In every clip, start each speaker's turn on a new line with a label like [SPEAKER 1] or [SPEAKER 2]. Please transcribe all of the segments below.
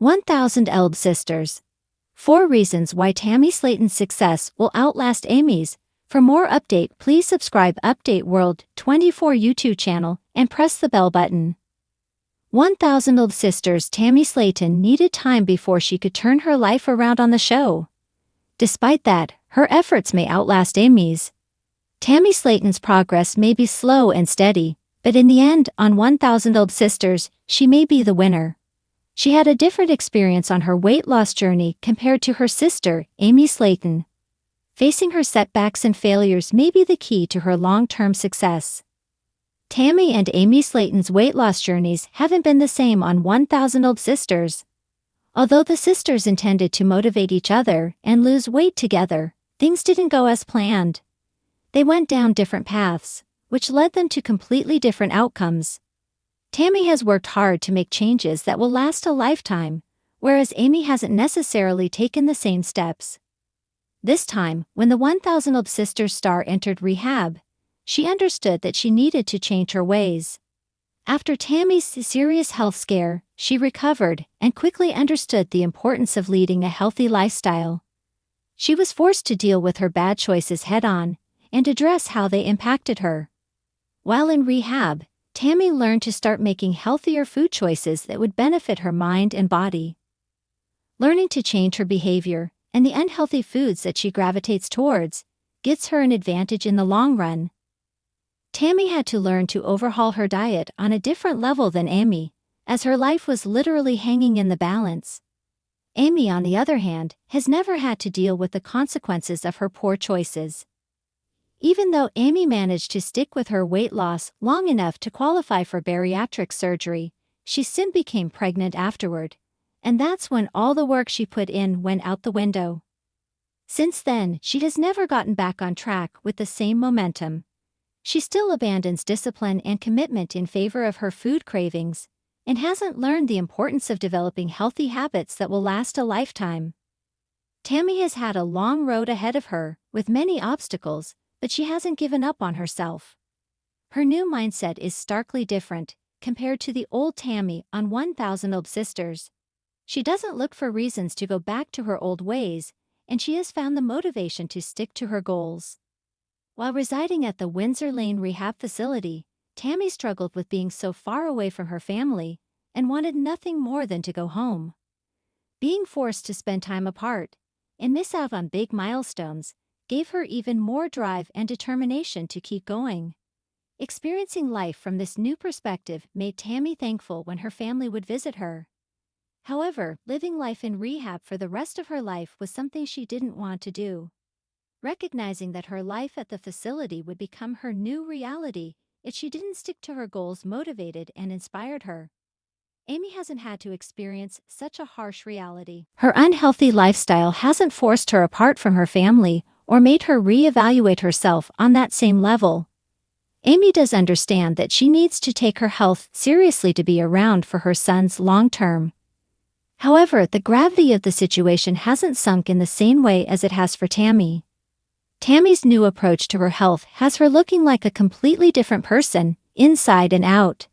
[SPEAKER 1] 1,000 Elb Sisters. 4 reasons why Tammy Slaton's success will outlast Amy's. For more update, please subscribe Update World 24 YouTube channel and press the bell button. 1,000 Elb Sisters. Tammy Slaton needed time before she could turn her life around on the show. Despite that, her efforts may outlast Amy's. Tammy Slaton's progress may be slow and steady, but in the end, on 1,000 Elb Sisters, she may be the winner. She had a different experience on her weight loss journey compared to her sister, Amy Slaton. Facing her setbacks and failures may be the key to her long-term success. Tammy and Amy Slaton's weight loss journeys haven't been the same on 1,000 Elb Sisters. Although the sisters intended to motivate each other and lose weight together, things didn't go as planned. They went down different paths, which led them to completely different outcomes. Tammy has worked hard to make changes that will last a lifetime, whereas Amy hasn't necessarily taken the same steps. This time, when the 1,000 Elb Sisters star entered rehab, she understood that she needed to change her ways. After Tammy's serious health scare, she recovered and quickly understood the importance of leading a healthy lifestyle. She was forced to deal with her bad choices head-on and address how they impacted her. While in rehab, Tammy learned to start making healthier food choices that would benefit her mind and body. Learning to change her behavior and the unhealthy foods that she gravitates towards gets her an advantage in the long run. Tammy had to learn to overhaul her diet on a different level than Amy, as her life was literally hanging in the balance. Amy, on the other hand, has never had to deal with the consequences of her poor choices. Even though Amy managed to stick with her weight loss long enough to qualify for bariatric surgery, she soon became pregnant afterward, and that's when all the work she put in went out the window. Since then, she has never gotten back on track with the same momentum. She still abandons discipline and commitment in favor of her food cravings, and hasn't learned the importance of developing healthy habits that will last a lifetime. Tammy has had a long road ahead of her, with many obstacles, but she hasn't given up on herself. Her new mindset is starkly different compared to the old Tammy on 1,000 Elb Sisters. She doesn't look for reasons to go back to her old ways, and she has found the motivation to stick to her goals. While residing at the Windsor Lane Rehab Facility, Tammy struggled with being so far away from her family and wanted nothing more than to go home. Being forced to spend time apart and miss out on big milestones gave her even more drive and determination to keep going. Experiencing life from this new perspective made Tammy thankful when her family would visit her. However, living life in rehab for the rest of her life was something she didn't want to do. Recognizing that her life at the facility would become her new reality if she didn't stick to her goals motivated and inspired her. Amy hasn't had to experience such a harsh reality. Her unhealthy lifestyle hasn't forced her apart from her family or made her reevaluate herself on that same level. Amy does understand that she needs to take her health seriously to be around for her son's long term. However, the gravity of the situation hasn't sunk in the same way as it has for Tammy. Tammy's new approach to her health has her looking like a completely different person, inside and out.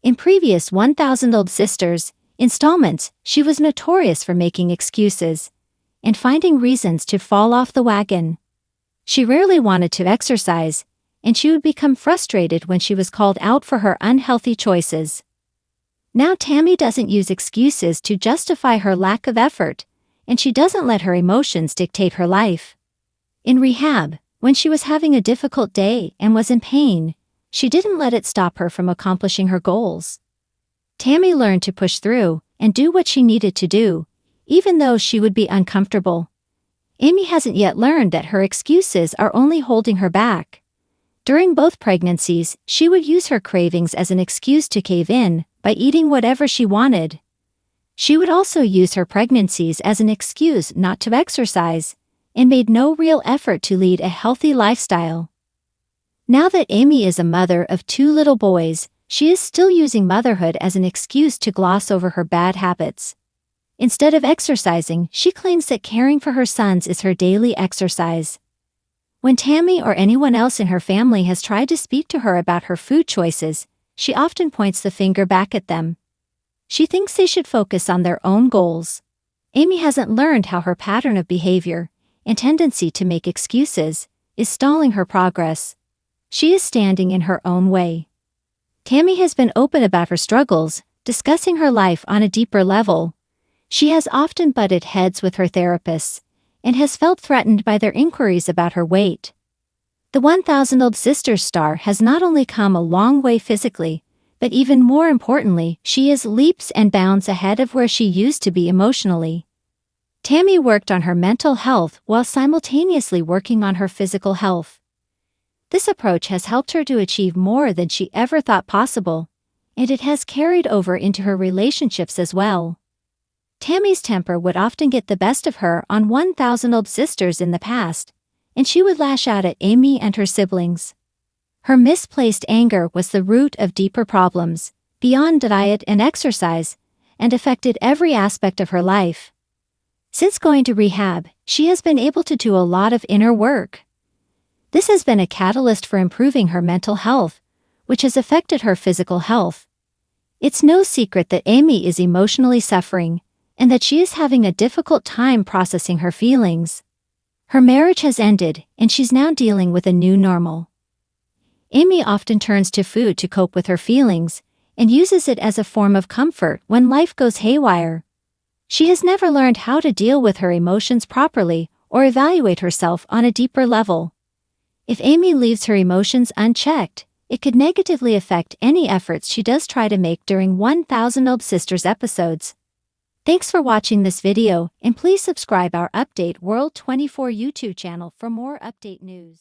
[SPEAKER 1] In previous 1,000 Elb Sisters installments, she was notorious for making excuses and finding reasons to fall off the wagon. She rarely wanted to exercise, and she would become frustrated when she was called out for her unhealthy choices. Now Tammy doesn't use excuses to justify her lack of effort, and she doesn't let her emotions dictate her life. In rehab, when she was having a difficult day and was in pain, she didn't let it stop her from accomplishing her goals. Tammy learned to push through and do what she needed to do, even though she would be uncomfortable. Amy hasn't yet learned that her excuses are only holding her back. During both pregnancies, she would use her cravings as an excuse to cave in by eating whatever she wanted. She would also use her pregnancies as an excuse not to exercise, and made no real effort to lead a healthy lifestyle. Now that Amy is a mother of 2 little boys, she is still using motherhood as an excuse to gloss over her bad habits. Instead of exercising, she claims that caring for her sons is her daily exercise. When Tammy or anyone else in her family has tried to speak to her about her food choices, she often points the finger back at them. She thinks they should focus on their own goals. Amy hasn't learned how her pattern of behavior and tendency to make excuses is stalling her progress. She is standing in her own way. Tammy has been open about her struggles, discussing her life on a deeper level. She has often butted heads with her therapists and has felt threatened by their inquiries about her weight. The 1000-Old Sisters star has not only come a long way physically, but even more importantly, she is leaps and bounds ahead of where she used to be emotionally. Tammy worked on her mental health while simultaneously working on her physical health. This approach has helped her to achieve more than she ever thought possible, and it has carried over into her relationships as well. Tammy's temper would often get the best of her on 1000-Old Sisters in the past, and she would lash out at Amy and her siblings. Her misplaced anger was the root of deeper problems, beyond diet and exercise, and affected every aspect of her life. Since going to rehab, she has been able to do a lot of inner work. This has been a catalyst for improving her mental health, which has affected her physical health. It's no secret that Amy is emotionally suffering, and that she is having a difficult time processing her feelings. Her marriage has ended, and she's now dealing with a new normal. Amy often turns to food to cope with her feelings, and uses it as a form of comfort when life goes haywire. She has never learned how to deal with her emotions properly or evaluate herself on a deeper level. If Amy leaves her emotions unchecked, it could negatively affect any efforts she does try to make during 1000-Old Sisters episodes. Thanks for watching this video, and please subscribe our Update World 24 YouTube channel for more update news.